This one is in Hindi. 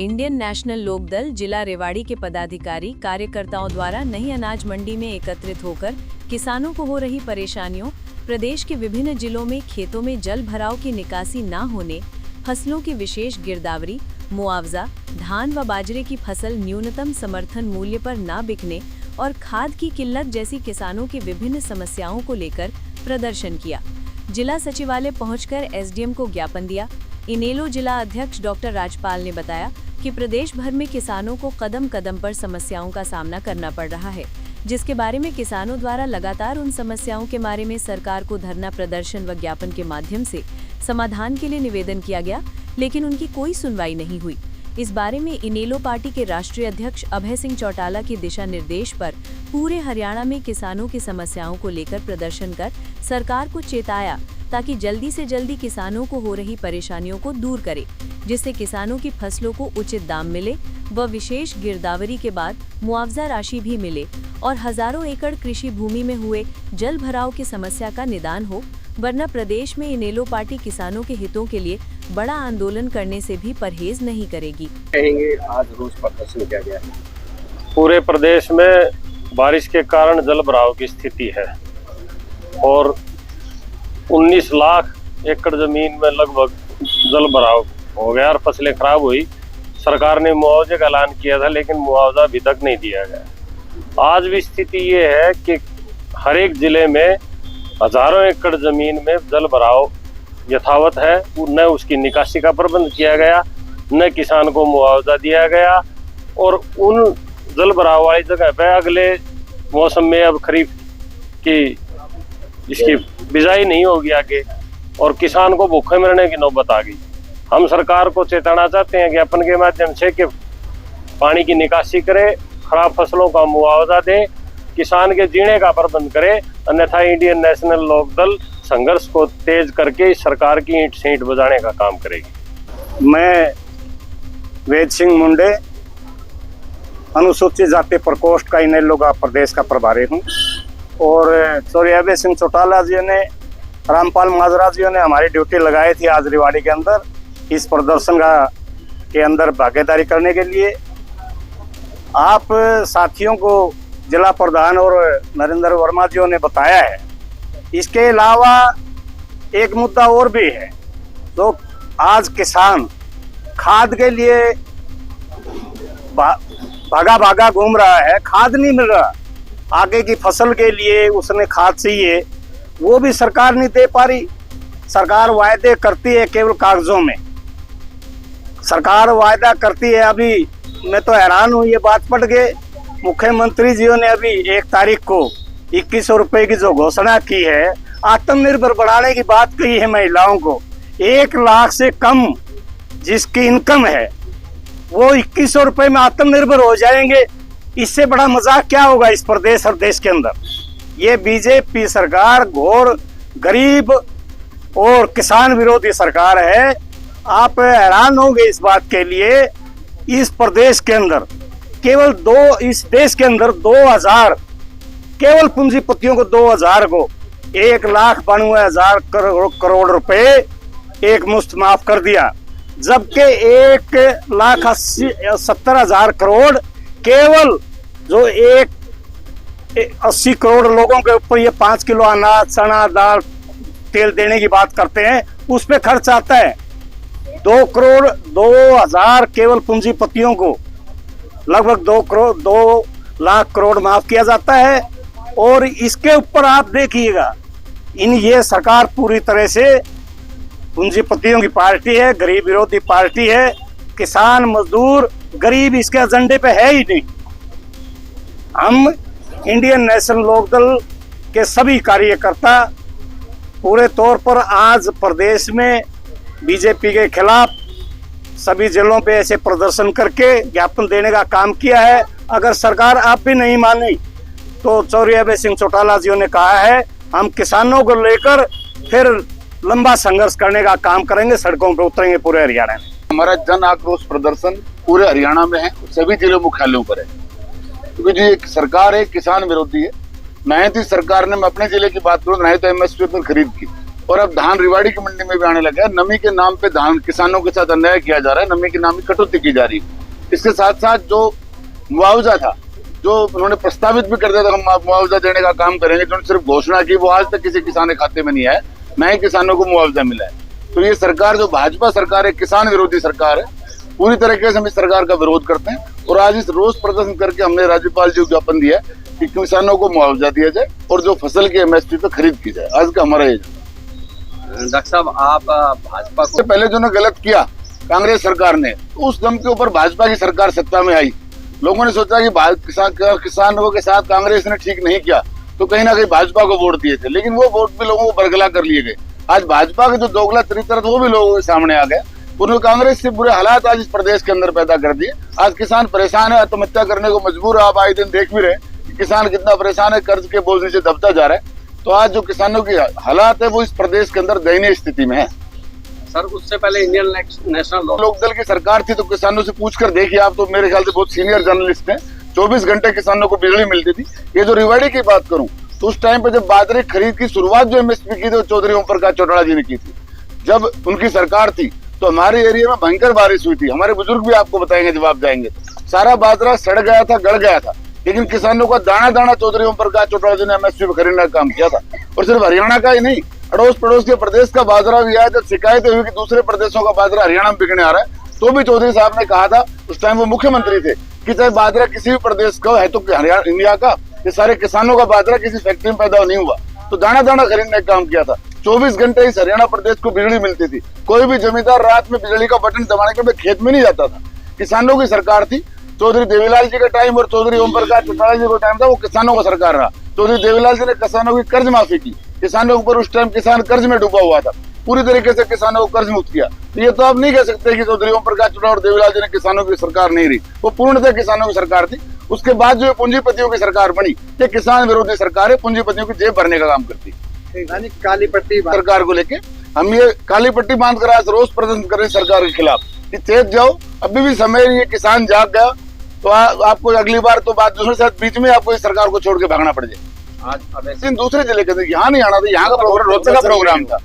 इंडियन नेशनल लोकदल जिला रेवाड़ी के पदाधिकारी कार्यकर्ताओं द्वारा नई अनाज मंडी में एकत्रित होकर किसानों को हो रही परेशानियों, प्रदेश के विभिन्न जिलों में खेतों में जल भराव की निकासी न होने, फसलों की विशेष गिरदावरी, मुआवजा, धान व बाजरे की फसल न्यूनतम समर्थन मूल्य पर न बिकने और खाद की किल्लत जैसी किसानों की विभिन्न समस्याओं को लेकर प्रदर्शन किया। जिला सचिवालय पहुंचकर एसडीएम को ज्ञापन दिया। इनेलो जिला अध्यक्ष डॉक्टर राजपाल ने बताया कि प्रदेश भर में किसानों को कदम कदम पर समस्याओं का सामना करना पड़ रहा है, जिसके बारे में किसानों द्वारा लगातार उन समस्याओं के बारे में सरकार को धरना प्रदर्शन व ज्ञापन के माध्यम से समाधान के लिए निवेदन किया गया, लेकिन उनकी कोई सुनवाई नहीं हुई। इस बारे में इनेलो पार्टी के राष्ट्रीय अध्यक्ष अभय सिंह चौटाला के दिशा निर्देश पर पूरे हरियाणा में किसानों की समस्याओं को लेकर प्रदर्शन कर सरकार को चेताया ताकि जल्दी से जल्दी किसानों को हो रही परेशानियों को दूर करे, जिससे किसानों की फसलों को उचित दाम मिले व विशेष गिरदावरी के बाद मुआवजा राशि भी मिले और हजारों एकड़ कृषि भूमि में हुए जल भराव की समस्या का निदान हो, वरना प्रदेश में इनेलो पार्टी किसानों के हितों के लिए बड़ा आंदोलन करने से भी परहेज नहीं करेगी। कहेंगे आज रोज प्रदर्शन किया गया है। पूरे प्रदेश में बारिश के कारण जल भराव की स्थिति है और 19 लाख एकड़ जमीन में लगभग जल भराव हो गया और फसलें खराब हुई। सरकार ने मुआवजे का ऐलान किया था, लेकिन मुआवजा अभी तक नहीं दिया गया। आज भी स्थिति ये है कि हर एक जिले में हजारों एकड़ जमीन में जल भराव यथावत है, न उसकी निकासी का प्रबंध किया गया, न किसान को मुआवजा दिया गया और उन जल भराव वाली जगह पे अगले मौसम में अब खरीफ की इसकी बिजाई नहीं होगी आगे और किसान को भूखे मरने की नौबत आ गई। हम सरकार को चेताना चाहते हैं ज्ञापन के माध्यम से कि पानी की निकासी करे, खराब फसलों का मुआवजा दे, किसान के जीने का प्रबंध करे, अन्यथा इंडियन नेशनल लोकदल संघर्ष को तेज करके इस सरकार की ईंट से ईंट बजाने का काम करेगी। मैं वेद सिंह मुंडे अनुसूचित जाति प्रकोष्ठ का इनेलो का प्रदेश का प्रभारी हूँ और अभय सिंह चौटाला जी ने, रामपाल माजरा जी ने हमारी ड्यूटी लगाई थी आज रेवाड़ी के अंदर इस प्रदर्शन के अंदर भागीदारी करने के लिए। आप साथियों को जिला प्रधान और नरेंद्र वर्मा जी ने बताया है। इसके अलावा एक मुद्दा और भी है, तो आज किसान खाद के लिए भागा भागा घूम रहा है, खाद नहीं मिल रहा। आगे की फसल के लिए उसने खाद चाहिए, वो भी सरकार नहीं दे पा रही। सरकार वायदे करती है केवल कागजों में, सरकार वायदा करती है। अभी मैं तो हैरान हूँ, ये बात पढ़ के मुख्यमंत्री जी ने अभी 1 तारीख को 2100 रुपए की जो घोषणा की है, आत्मनिर्भर बढ़ाने की बात कही है महिलाओं को। 1 लाख से कम जिसकी इनकम है वो 2100 रुपए में आत्मनिर्भर हो जाएंगे। इससे बड़ा मजाक क्या होगा इस प्रदेश और देश के अंदर। ये बीजेपी सरकार घोर गरीब और किसान विरोधी सरकार है। आप हैरान होंगे इस बात के लिए, इस प्रदेश के अंदर केवल इस देश के अंदर 2000 केवल पूंजीपतियों को 2000 को 1,92,000 करोड़ रुपए एक मुश्त माफ कर दिया, जबकि 1,70,000 करोड़ केवल जो 80 करोड़ लोगों के ऊपर ये 5 किलो अनाज, चना दाल, तेल देने की बात करते हैं, उस पे खर्च आता है। 2,02,000 केवल पूंजीपतियों को लगभग 2 लाख करोड़ माफ किया जाता है। और इसके ऊपर आप देखिएगा, ये सरकार पूरी तरह से पूंजीपतियों की पार्टी है, गरीब विरोधी पार्टी है। किसान मजदूर गरीब इसके एजेंडे पे है ही नहीं। हम इंडियन नेशनल लोकदल के सभी कार्यकर्ता पूरे तौर पर आज प्रदेश में बीजेपी के खिलाफ सभी जिलों पे ऐसे प्रदर्शन करके ज्ञापन देने का काम किया है। अगर सरकार आप भी नहीं मानी तो अभय सिंह चौटाला जी ने कहा है, हम किसानों को लेकर फिर लंबा संघर्ष करने का काम करेंगे, सड़कों पर उतरेंगे पूरे हरियाणा में। हमारा जन आक्रोश प्रदर्शन पूरे हरियाणा में है, सभी जिले मुख्यालयों पर है, क्योंकि जो एक सरकार है किसान विरोधी है। ना ही सरकार ने, मैं अपने जिले की बात करूँ, ना ही तो एमएसपी पर खरीद की और अब धान रिवाड़ी की मंडी में भी आने लगा है। नमी के नाम पे धान किसानों के साथ अन्याय किया जा रहा है, नमी के नाम की कटौती की जा रही है। इसके साथ साथ जो मुआवजा था, जो उन्होंने प्रस्तावित भी कर दिया था, हम मुआवजा देने का काम करेंगे, जो सिर्फ घोषणा की, वो आज तक किसी किसान के खाते में नहीं आया, न ही किसानों को मुआवजा मिला है। तो ये सरकार जो भाजपा सरकार है, किसान विरोधी सरकार है, पूरी तरीके से हम इस सरकार का विरोध करते हैं। और आज इस रोष प्रदर्शन करके हमने राज्यपाल जी को ज्ञापन दिया है कि किसानों को मुआवजा दिया जाए और जो फसल की MSP पे खरीद की जाए। आज का हमारा ये डॉक्टर साहब, आप भाजपा को पहले जो ने गलत किया कांग्रेस सरकार ने, तो उस दम के ऊपर भाजपा की सरकार सत्ता में आई। लोगों ने सोचा कि किसानों के साथ कांग्रेस ने ठीक नहीं किया, तो कहीं ना कहीं भाजपा को वोट दिए थे, लेकिन वो वोट भी लोगों को बरगला कर लिए गए। आज भाजपा के जो दोगला चरित्र वो भी लोगों के सामने आ गया। उन्होंने कांग्रेस से बुरे हालात आज इस प्रदेश के अंदर पैदा कर दिए। आज किसान परेशान है, आत्महत्या करने को मजबूर है। आप आए दिन देख भी रहे कि किसान कितना परेशान है, कर्ज के बोझ नीचे दबता जा रहा है। तो आज जो किसानों की हालात है वो इस प्रदेश के अंदर दयनीय स्थिति में है। सर, उससे पहले इंडियन नेशनल लोकदल की सरकार थी, तो किसानों से पूछकर देखिए, आप तो मेरे ख्याल से बहुत सीनियर जर्नलिस्ट हैं। 24 घंटे किसानों को बिजली मिलती थी। ये जो रिवाड़ी की बात करूं, तो उस टाइम पे जब बाजरे खरीद की शुरुआत जो MSP की थी, चौधरी ओम प्रकाश चौटाला जी ने की थी। जब उनकी सरकार थी तो हमारे एरिया में भयंकर बारिश हुई थी। हमारे बुजुर्ग भी आपको बताएंगे जब आप जाएंगे। सारा बाजरा सड़ गया था, गल गया था, लेकिन किसानों का दाना दाना चौधरी ओम प्रकाश चौटाला जी ने MSP पे खरीदने का काम किया था। और सिर्फ हरियाणा का ही नहीं, अड़ोस पड़ोस के प्रदेश का बाजरा भी आया। जब शिकायतें हुई कि दूसरे प्रदेशों का बाजरा हरियाणा में बिकने आ रहा है, तो भी चौधरी साहब ने कहा था, उस टाइम वो मुख्यमंत्री थे, कि चाहे बाजरा किसी भी प्रदेश का है तो हरियाणा इंडिया का, ये सारे किसानों का बाजरा किसी फैक्ट्री में पैदा नहीं हुआ। तो दाना दाना खरीदने का काम किया था। 24 घंटे इस हरियाणा प्रदेश को बिजली मिलती थी। कोई भी जमींदार रात में बिजली का बटन दबाने के लिए खेत में नहीं जाता था। किसानों की सरकार थी। चौधरी देवीलाल जी का टाइम और चौधरी ओम प्रकाश चौटाला जी का टाइम था, वो किसानों का सरकार रहा। चौधरी देवीलाल जी ने किसानों की कर्ज माफी की। किसानों के ऊपर उस टाइम किसान कर्ज में डूबा हुआ था, पूरी तरीके से किसानों को कर्ज मुक्त किया। तो ये तो आप नहीं कह सकते कि चौधरी ओम प्रकाश चौटाला और देवीलाल जी ने किसानों की सरकार नहीं रही। वो पूर्णतः किसानों की सरकार थी। उसके बाद जो पूंजीपतियों की सरकार बनी, ये किसान विरोधी सरकार है, पूंजीपतियों की जेब भरने का काम करती है। काली पट्टी सरकार को लेके हम ये काली पट्टी बांध कर आज रोष प्रदर्शन कर रहे हैं सरकार के खिलाफ कि तेज जाओ, अभी भी समय नहीं है। किसान जाग गया तो आपको अगली बार तो बात दूसरे साथ बीच में आपको इस सरकार को छोड़ के भागना पड़ जाए। आज अब दूसरे जिले के यहाँ नहीं आना था, यहाँ का प्रोग्राम रोहतक का प्रोग्राम था।